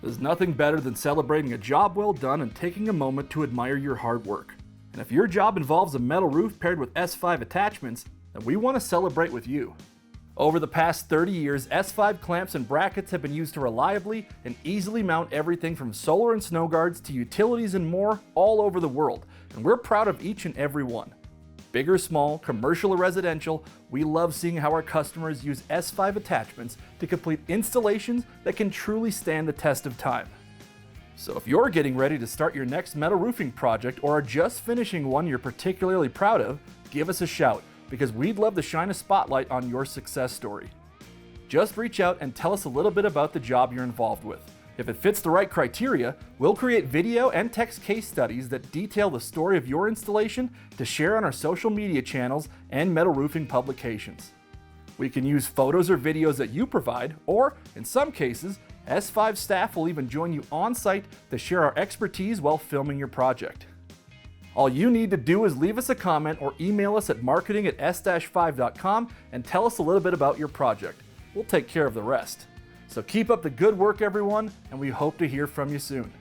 There's nothing better than celebrating a job well done and taking a moment to admire your hard work. And if your job involves a metal roof paired with S5 attachments, then we want to celebrate with you. Over the past 30 years, S5 clamps and brackets have been used to reliably and easily mount everything from solar and snow guards to utilities and more all over the world, and we're proud of each and every one. Big or small, commercial or residential, we love seeing how our customers use S5 attachments to complete installations that can truly stand the test of time. So if you're getting ready to start your next metal roofing project or are just finishing one you're particularly proud of, give us a shout, because we'd love to shine a spotlight on your success story. Just reach out and tell us a little bit about the job you're involved with. If it fits the right criteria, we'll create video and text case studies that detail the story of your installation to share on our social media channels and metal roofing publications. We can use photos or videos that you provide, or in some cases, S5 staff will even join you on site to share our expertise while filming your project. All you need to do is leave us a comment or email us at marketing@s-5.com and tell us a little bit about your project. We'll take care of the rest. So keep up the good work, everyone, and we hope to hear from you soon.